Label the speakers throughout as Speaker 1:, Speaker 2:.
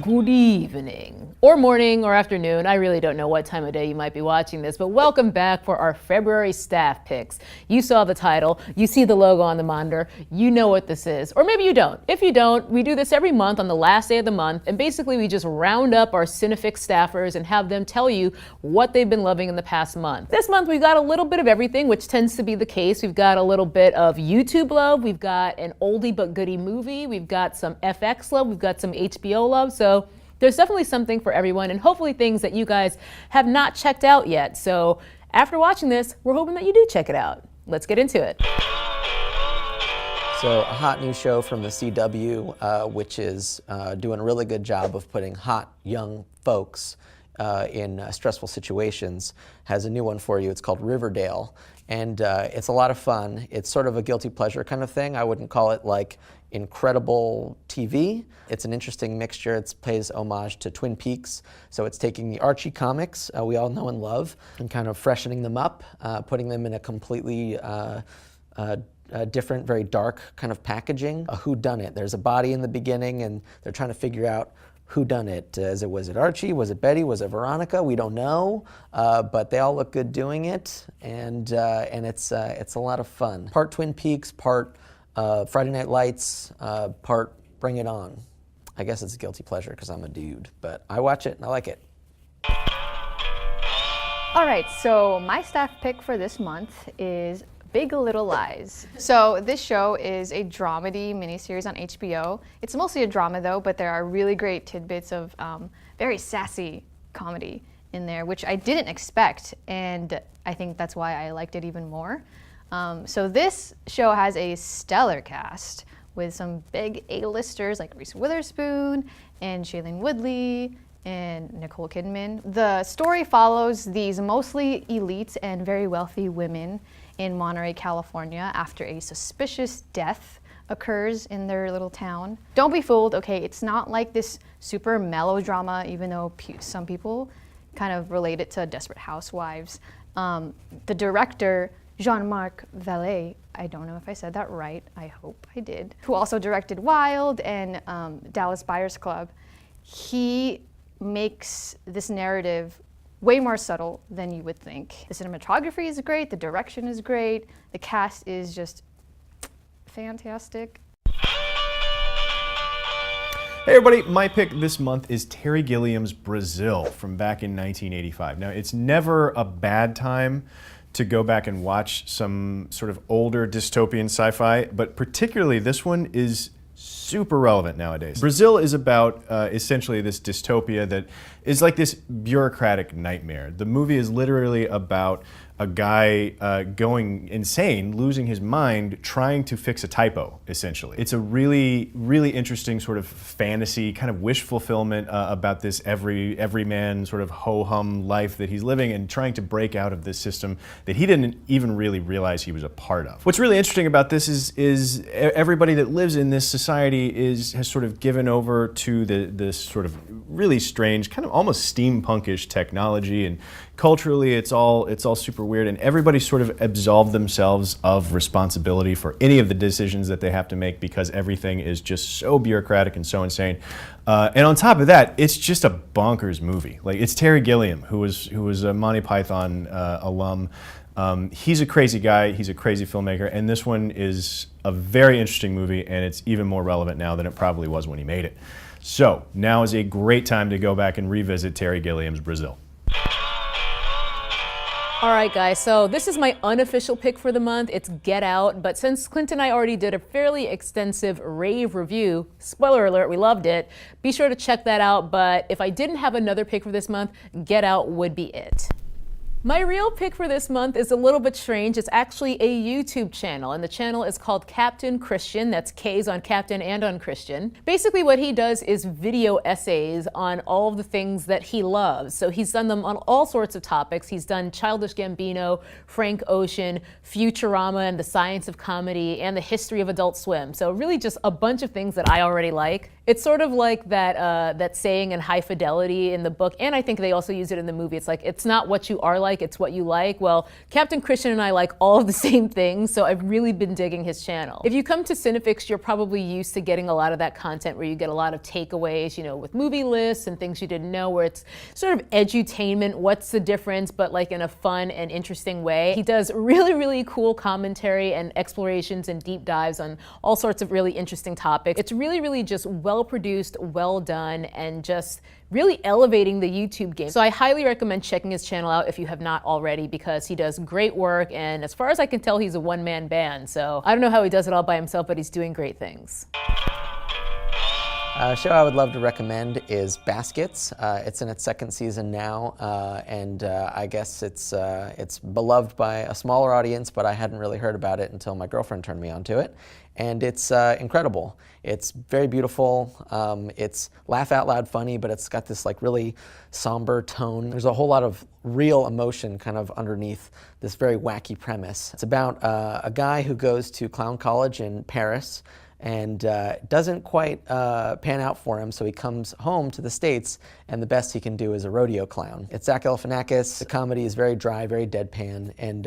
Speaker 1: Good evening, or morning, or afternoon. I really don't know what time of day you might be watching this, but welcome back for our February staff picks. You saw the title, you see the logo on the monitor, you know what this is, or maybe you don't. If you don't, we do this every month on the last day of the month, and basically we just round up our CineFix staffers and have them tell you what they've been loving in the past month. This month we got a little bit of everything, which tends to be the case. We've got a little bit of YouTube love, we've got an oldie but goodie movie, we've got some FX love, we've got some HBO love, so there's definitely something for everyone, and hopefully things that you guys have not checked out yet. So after watching this, we're hoping that you do check it out. Let's get into it.
Speaker 2: So a hot new show from the CW, which is doing a really good job of putting hot young folks in stressful situations, has a new one for you. It's called Riverdale, and it's a lot of fun. It's sort of a guilty pleasure kind of thing. I wouldn't call it like incredible TV. It's an interesting mixture. It pays homage to Twin Peaks. So it's taking the Archie comics we all know and love and kind of freshening them up, putting them in a completely different, very dark kind of packaging. A whodunit. There's a body in the beginning and they're trying to figure out who done it. Was it Archie? Was it Betty? Was it Veronica? We don't know, but they all look good doing it, and it's a lot of fun. Part Twin Peaks, part Friday Night Lights, part Bring It On. I guess it's a guilty pleasure because I'm a dude, but I watch it and I like it.
Speaker 3: All right, so my staff pick for this month is Big Little Lies. So this show is a dramedy miniseries on HBO. It's mostly a drama though, but there are really great tidbits of very sassy comedy in there, which I didn't expect, and I think that's why I liked it even more. So this show has a stellar cast with some big A-listers like Reese Witherspoon and Shailene Woodley and Nicole Kidman. The story follows these mostly elite and very wealthy women in Monterey, California after a suspicious death occurs in their little town. Don't be fooled, okay, it's not like this super melodrama, even though some people kind of relate it to Desperate Housewives. The director, Jean-Marc Vallée, I don't know if I said that right, I hope I did, who also directed Wild and Dallas Buyers Club, he makes this narrative way more subtle than you would think. The cinematography is great, the direction is great, the cast is just fantastic.
Speaker 4: Hey everybody, my pick this month is Terry Gilliam's Brazil from back in 1985. Now, it's never a bad time to go back and watch some sort of older dystopian sci-fi, but particularly this one is super relevant nowadays. Brazil is about essentially this dystopia that is like this bureaucratic nightmare. The movie is literally about a guy going insane, losing his mind, trying to fix a typo, essentially. It's a really, really interesting sort of fantasy, kind of wish fulfillment about this everyman sort of ho-hum life that he's living and trying to break out of this system that he didn't even really realize he was a part of. What's really interesting about this is everybody that lives in this society has sort of given over to this sort of really strange, kind of almost steampunkish technology, and culturally it's all super weird, and everybody sort of absolved themselves of responsibility for any of the decisions that they have to make because everything is just so bureaucratic and so insane. And on top of that, it's just a bonkers movie. Like, it's Terry Gilliam, who was a Monty Python alum. He's a crazy guy, he's a crazy filmmaker, and this one is a very interesting movie, and it's even more relevant now than it probably was when he made it. So now is a great time to go back and revisit Terry Gilliam's Brazil.
Speaker 1: All right, guys, so this is my unofficial pick for the month. It's Get Out, but since Clint and I already did a fairly extensive rave review, spoiler alert, we loved it, be sure to check that out. But if I didn't have another pick for this month, Get Out would be it. My real pick for this month is a little bit strange. It's actually a YouTube channel, and the channel is called Captain Christian. That's K's on Captain and on Christian. Basically what he does is video essays on all of the things that he loves. So he's done them on all sorts of topics. He's done Childish Gambino, Frank Ocean, Futurama and the science of comedy, and the history of Adult Swim. So really just a bunch of things that I already like. It's sort of like that saying in High Fidelity in the book, and I think they also use it in the movie. It's like, it's not what you are like, like, it's what you like. Well, Captain Christian and I like all of the same things, so I've really been digging his channel. If you come to CineFix, you're probably used to getting a lot of that content where you get a lot of takeaways, you know, with movie lists and things you didn't know, where it's sort of edutainment, what's the difference, but like in a fun and interesting way. He does really, really cool commentary and explorations and deep dives on all sorts of really interesting topics. It's really, really just well produced, well done, and just really elevating the YouTube game. So I highly recommend checking his channel out if you have not already, because he does great work, and as far as I can tell, he's a one-man band. So I don't know how he does it all by himself, but he's doing great things.
Speaker 2: A show I would love to recommend is Baskets. It's in its second season now, and I guess it's beloved by a smaller audience, but I hadn't really heard about it until my girlfriend turned me onto it. And it's incredible. It's very beautiful. It's laugh out loud funny, but it's got this like really somber tone. There's a whole lot of real emotion kind of underneath this very wacky premise. It's about a guy who goes to clown college in Paris, and doesn't quite pan out for him, so he comes home to the States, and the best he can do is a rodeo clown. It's Zach Galifianakis. The comedy is very dry, very deadpan, and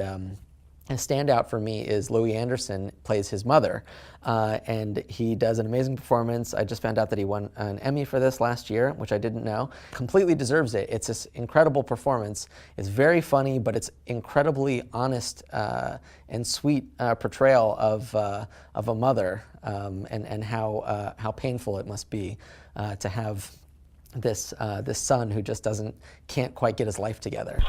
Speaker 2: a standout for me is Louis Anderson plays his mother, and he does an amazing performance. I just found out that he won an Emmy for this last year, which I didn't know. Completely deserves it. It's this incredible performance. It's very funny, but it's incredibly honest and sweet portrayal of a mother, and how painful it must be to have this son who just can't quite get his life together.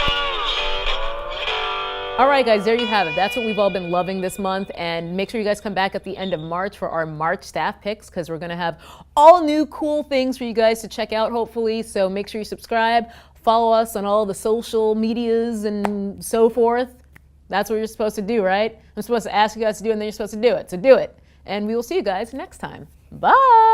Speaker 1: All right, guys, there you have it. That's what we've all been loving this month. And make sure you guys come back at the end of March for our March staff picks, because we're going to have all new cool things for you guys to check out, hopefully. So make sure you subscribe, follow us on all the social medias and so forth. That's what you're supposed to do, right? I'm supposed to ask you guys to do it, and then you're supposed to do it. So do it. And we will see you guys next time. Bye.